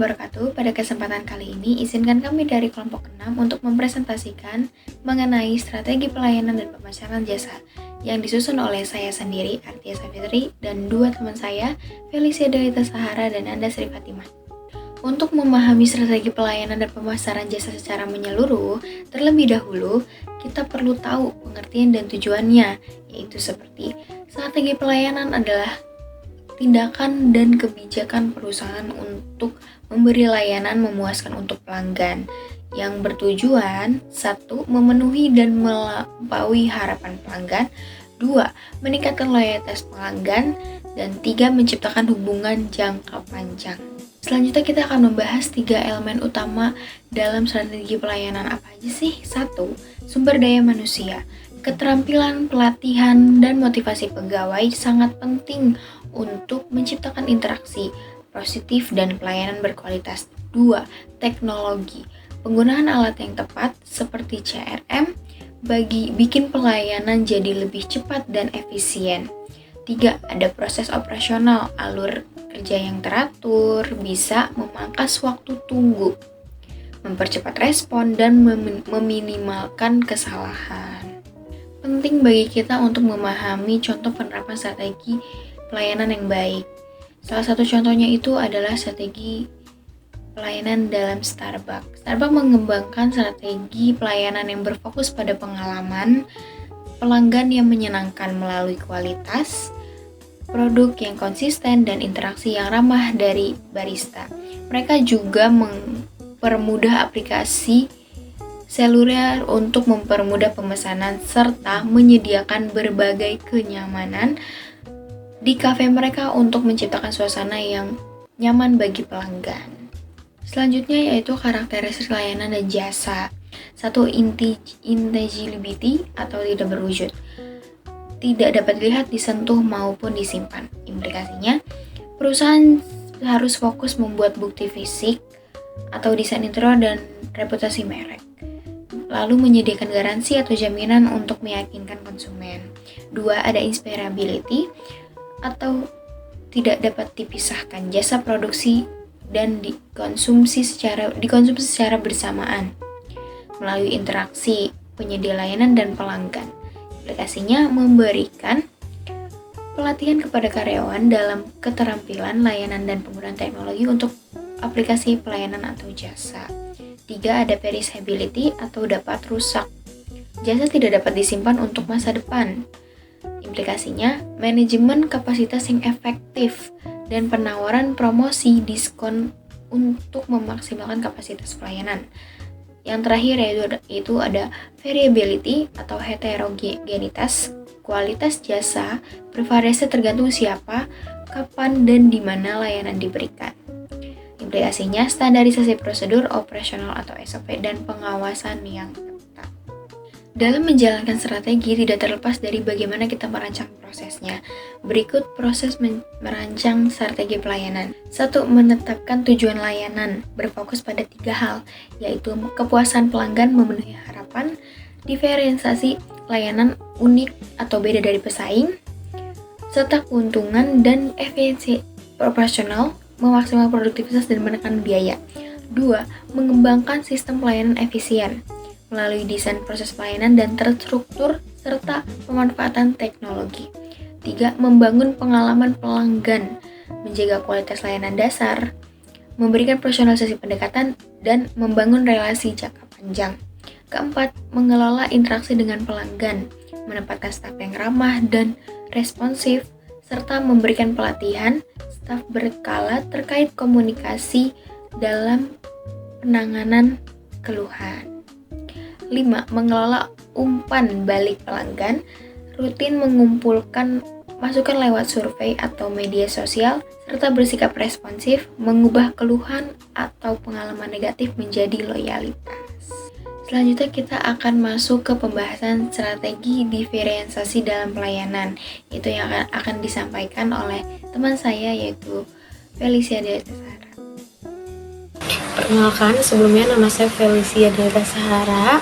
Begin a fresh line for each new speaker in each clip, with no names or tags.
wabarakatuh. Pada kesempatan kali ini, izinkan kami dari kelompok 6 untuk mempresentasikan mengenai strategi pelayanan dan pemasaran jasa yang disusun oleh saya sendiri, Artia Safitri, dan dua teman saya, Felicia Delita Sahara dan Anda Sri Fatimah. Untuk memahami strategi pelayanan dan pemasaran jasa secara menyeluruh, terlebih dahulu kita perlu tahu pengertian dan tujuannya, yaitu seperti strategi pelayanan adalah tindakan dan kebijakan perusahaan untuk memberi layanan memuaskan untuk pelanggan yang bertujuan 1. Memenuhi dan melampaui harapan pelanggan, 2. Meningkatkan loyalitas pelanggan, dan 3. Menciptakan hubungan jangka panjang. Selanjutnya kita akan membahas 3 elemen utama dalam strategi pelayanan. Apa aja sih? 1. Sumber daya manusia. Keterampilan, pelatihan, dan motivasi pegawai sangat penting untuk menciptakan interaksi positif dan pelayanan berkualitas. 2. Teknologi. Penggunaan alat yang tepat seperti CRM bikin pelayanan jadi lebih cepat dan efisien. 3. Ada proses operasional. Alur kerja yang teratur bisa memangkas waktu tunggu, mempercepat respon, dan meminimalkan kesalahan. Penting bagi kita untuk memahami contoh penerapan strategi pelayanan yang baik. Salah satu contohnya itu adalah strategi pelayanan dalam Starbucks. Starbucks mengembangkan strategi pelayanan yang berfokus pada pengalaman pelanggan yang menyenangkan melalui kualitas, produk yang konsisten, dan interaksi yang ramah dari barista. Mereka juga mempermudah aplikasi seluler untuk mempermudah pemesanan serta menyediakan berbagai kenyamanan di kafe mereka untuk menciptakan suasana yang nyaman bagi pelanggan. Selanjutnya yaitu karakteristik layanan dan jasa. 1. Intangibility atau tidak berwujud. Tidak dapat dilihat, disentuh, maupun disimpan. Implikasinya, perusahaan harus fokus membuat bukti fisik atau desain interior dan reputasi merek, lalu menyediakan garansi atau jaminan untuk meyakinkan konsumen. 2. Ada inspirability atau tidak dapat dipisahkan, jasa produksi dan dikonsumsi secara bersamaan melalui interaksi penyedia layanan dan pelanggan. Aplikasinya memberikan pelatihan kepada karyawan dalam keterampilan layanan dan penggunaan teknologi untuk aplikasi pelayanan atau jasa. 3. Ada perishability atau dapat rusak. Jasa tidak dapat disimpan untuk masa depan. Implikasinya, manajemen kapasitas yang efektif dan penawaran promosi diskon untuk memaksimalkan kapasitas pelayanan. Yang terakhir yaitu ada variability atau heterogenitas. Kualitas jasa bervariasi tergantung siapa, kapan, dan di mana layanan diberikan. Implikasinya, standarisasi prosedur operasional atau SOP dan pengawasan yang ketat. Dalam menjalankan strategi tidak terlepas dari bagaimana kita merancang prosesnya. Berikut proses merancang strategi pelayanan. 1. Menetapkan tujuan layanan. Berfokus pada 3 hal, yaitu kepuasan pelanggan, memenuhi harapan, diferensiasi layanan unik atau beda dari pesaing, serta keuntungan dan efisiensi operasional, memaksimalkan produktivitas dan menekan biaya. 2. Mengembangkan sistem pelayanan efisien melalui desain proses pelayanan dan terstruktur serta pemanfaatan teknologi. 3. Membangun pengalaman pelanggan, menjaga kualitas layanan dasar, memberikan personalisasi pendekatan, dan membangun relasi jangka panjang. 4. Mengelola interaksi dengan pelanggan, menempatkan staf yang ramah dan responsif, serta memberikan pelatihan staf berkala terkait komunikasi dalam penanganan keluhan. 5. Mengelola umpan balik pelanggan, rutin mengumpulkan masukan lewat survei atau media sosial, serta bersikap responsif, mengubah keluhan atau pengalaman negatif menjadi loyalitas. Selanjutnya kita akan masuk ke pembahasan strategi diferensiasi dalam pelayanan, itu yang akan disampaikan oleh teman saya yaitu Felicia Delita Sahara.
Perkenalkan, sebelumnya nama saya Felicia Delita Sahara.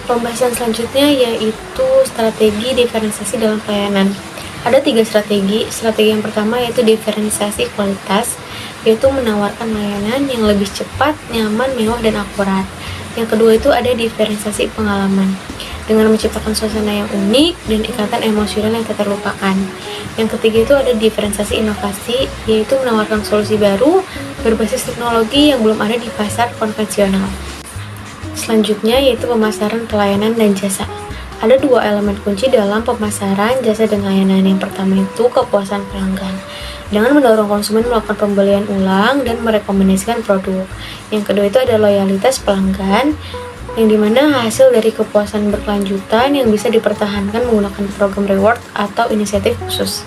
Pembahasan selanjutnya yaitu strategi diferensiasi dalam pelayanan. Ada 3 strategi. Strategi yang pertama yaitu diferensiasi kualitas. yaitu menawarkan layanan yang lebih cepat, nyaman, mewah, dan akurat. Yang kedua itu ada diferensiasi pengalaman, dengan menciptakan suasana yang unik dan ikatan emosional yang tak terlupakan. Yang ketiga itu ada diferensiasi inovasi, yaitu menawarkan solusi baru berbasis teknologi yang belum ada di pasar konvensional. Selanjutnya yaitu pemasaran pelayanan dan jasa. Ada dua elemen kunci dalam pemasaran jasa dan layanan. Yang pertama itu kepuasan pelanggan, dengan mendorong konsumen melakukan pembelian ulang dan merekomendasikan produk. Yang kedua itu ada loyalitas pelanggan, yang dimana hasil dari kepuasan berkelanjutan yang bisa dipertahankan menggunakan program reward atau inisiatif khusus.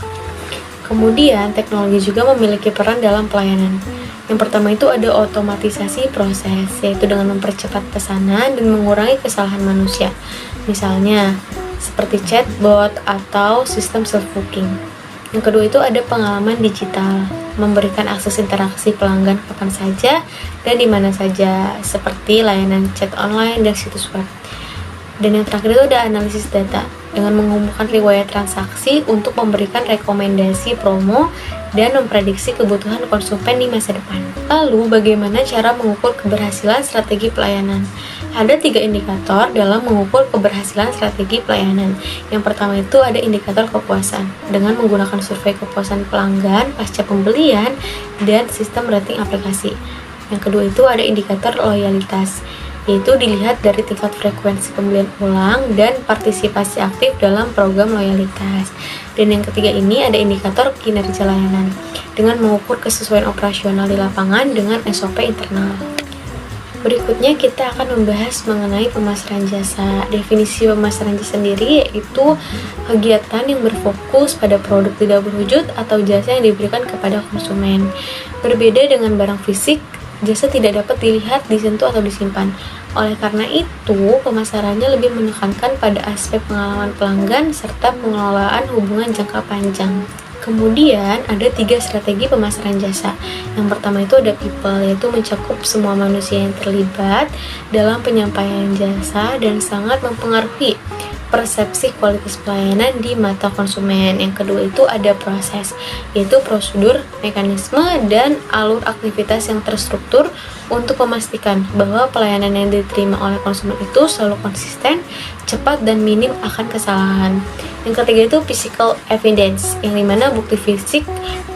Kemudian teknologi juga memiliki peran dalam pelayanan. Yang pertama itu ada otomatisasi proses, yaitu dengan mempercepat pesanan dan mengurangi kesalahan manusia. Misalnya, seperti chatbot atau sistem self-booking. Yang kedua itu ada pengalaman digital, memberikan akses interaksi pelanggan kapan saja dan di mana saja, seperti layanan chat online dan situs web. Dan yang terakhir itu ada analisis data, dengan mengumpulkan riwayat transaksi untuk memberikan rekomendasi promo dan memprediksi kebutuhan konsumen di masa depan. Lalu, bagaimana cara mengukur keberhasilan strategi pelayanan? Ada 3 indikator dalam mengukur keberhasilan strategi pelayanan. Yang pertama itu ada indikator kepuasan, dengan menggunakan survei kepuasan pelanggan pasca pembelian dan sistem rating aplikasi. Yang kedua itu ada indikator loyalitas, yaitu dilihat dari tingkat frekuensi pembelian ulang dan partisipasi aktif dalam program loyalitas. Dan yang ketiga ini ada indikator kinerja layanan, dengan mengukur kesesuaian operasional di lapangan dengan SOP internal. Berikutnya kita akan membahas mengenai pemasaran jasa. Definisi pemasaran jasa sendiri yaitu kegiatan yang berfokus pada produk tidak berwujud atau jasa yang diberikan kepada konsumen. Berbeda dengan barang fisik, jasa tidak dapat dilihat, disentuh, atau disimpan. Oleh karena itu, pemasarannya lebih menekankan pada aspek pengalaman pelanggan serta pengelolaan hubungan jangka panjang. Kemudian ada 3 strategi pemasaran jasa. Yang pertama itu ada people, yaitu mencakup semua manusia yang terlibat dalam penyampaian jasa dan sangat mempengaruhi persepsi kualitas pelayanan di mata konsumen. Yang kedua itu ada proses, yaitu prosedur, mekanisme, dan alur aktivitas yang terstruktur untuk memastikan bahwa pelayanan yang diterima oleh konsumen itu selalu konsisten, cepat, dan minim akan kesalahan. Yang ketiga itu physical evidence, yang dimana bukti fisik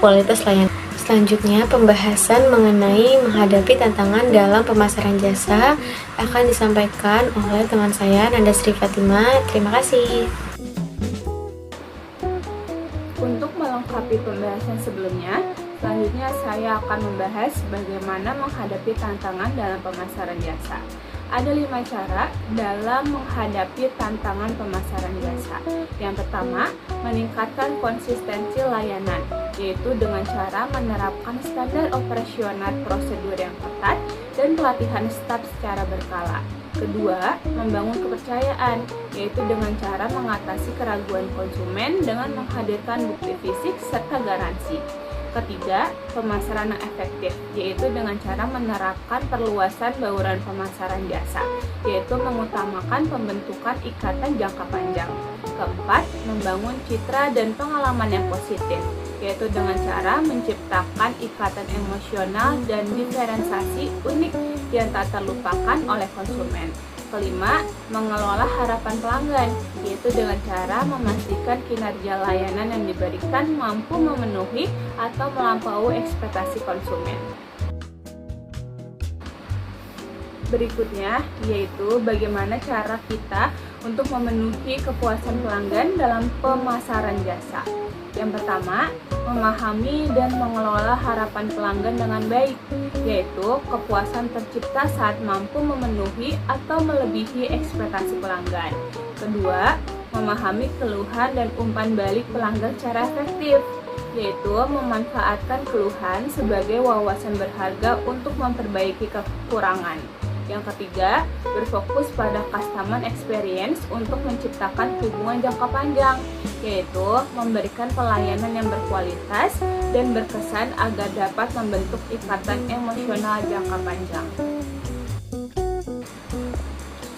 kualitas layanan. Selanjutnya, pembahasan mengenai menghadapi tantangan dalam pemasaran jasa akan disampaikan oleh teman saya, Nanda Sri Fatima. Terima kasih.
Untuk melengkapi pembahasan sebelumnya, selanjutnya saya akan membahas bagaimana menghadapi tantangan dalam pemasaran jasa. Ada 5 cara dalam menghadapi tantangan pemasaran jasa. Yang pertama, meningkatkan konsistensi layanan, yaitu dengan cara menerapkan standar operasional prosedur yang ketat dan pelatihan staf secara berkala. Kedua, membangun kepercayaan, yaitu dengan cara mengatasi keraguan konsumen dengan menghadirkan bukti fisik serta garansi. Ketiga, pemasaran yang efektif, yaitu dengan cara menerapkan perluasan bauran pemasaran jasa, yaitu mengutamakan pembentukan ikatan jangka panjang. Keempat, membangun citra dan pengalaman yang positif, yaitu dengan cara menciptakan ikatan emosional dan diferensiasi unik yang tak terlupakan oleh konsumen. Kelima, mengelola harapan pelanggan, yaitu dengan cara memastikan kinerja layanan yang diberikan mampu memenuhi atau melampaui ekspektasi konsumen. Berikutnya, yaitu bagaimana cara kita untuk memenuhi kepuasan pelanggan dalam pemasaran jasa. Yang pertama, memahami dan mengelola harapan pelanggan dengan baik, yaitu kepuasan tercipta saat mampu memenuhi atau melebihi ekspektasi pelanggan. Kedua, memahami keluhan dan umpan balik pelanggan secara efektif, yaitu memanfaatkan keluhan sebagai wawasan berharga untuk memperbaiki kekurangan. Yang ketiga, berfokus pada customer experience untuk menciptakan hubungan jangka panjang, yaitu memberikan pelayanan yang berkualitas dan berkesan agar dapat membentuk ikatan emosional jangka panjang.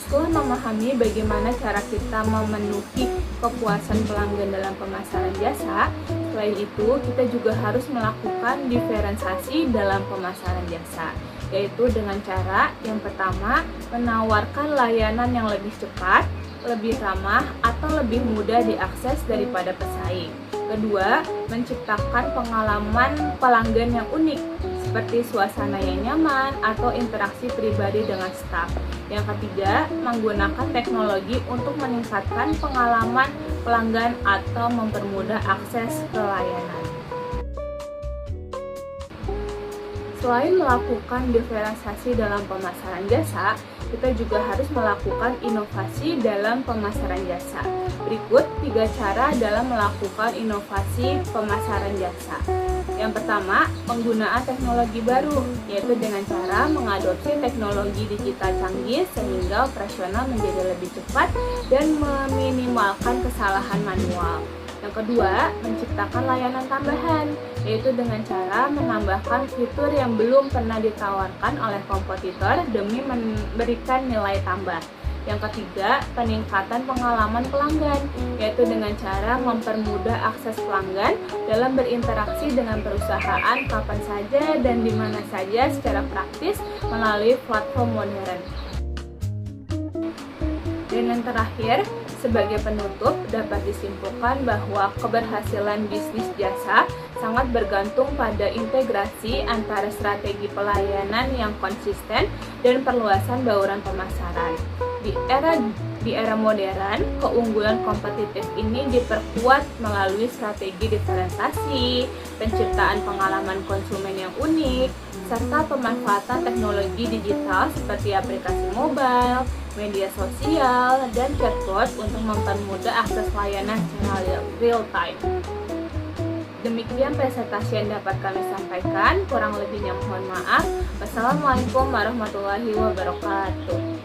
Setelah memahami bagaimana cara kita memenuhi kepuasan pelanggan dalam pemasaran jasa. Selain itu, kita juga harus melakukan diferensiasi dalam pemasaran jasa, yaitu dengan cara yang pertama, menawarkan layanan yang lebih cepat, lebih ramah, atau lebih mudah diakses daripada pesaing. Kedua, menciptakan pengalaman pelanggan yang unik, seperti suasana yang nyaman atau interaksi pribadi dengan staf. Yang ketiga, menggunakan teknologi untuk meningkatkan pengalaman pelanggan atau mempermudah akses ke layanan. Selain melakukan diferensiasi dalam pemasaran jasa, kita juga harus melakukan inovasi dalam pemasaran jasa. Berikut 3 cara dalam melakukan inovasi pemasaran jasa. Yang pertama, penggunaan teknologi baru, yaitu dengan cara mengadopsi teknologi digital canggih sehingga operasional menjadi lebih cepat dan meminimalkan kesalahan manual. Yang kedua, menciptakan layanan tambahan, yaitu dengan cara menambahkan fitur yang belum pernah ditawarkan oleh kompetitor demi memberikan nilai tambah. Yang ketiga, peningkatan pengalaman pelanggan, yaitu dengan cara mempermudah akses pelanggan dalam berinteraksi dengan perusahaan kapan saja dan di mana saja secara praktis melalui platform modern. Dan yang terakhir, sebagai penutup, dapat disimpulkan bahwa keberhasilan bisnis jasa sangat bergantung pada integrasi antara strategi pelayanan yang konsisten dan perluasan bauran pemasaran. Di era modern, keunggulan kompetitif ini diperkuat melalui strategi diferensiasi, penciptaan pengalaman konsumen yang unik, serta pemanfaatan teknologi digital seperti aplikasi mobile, media sosial, dan chatbot untuk mempermudah akses layanan secara real time. Demikian presentasi yang dapat kami sampaikan, kurang lebihnya mohon maaf. Wassalamualaikum warahmatullahi wabarakatuh.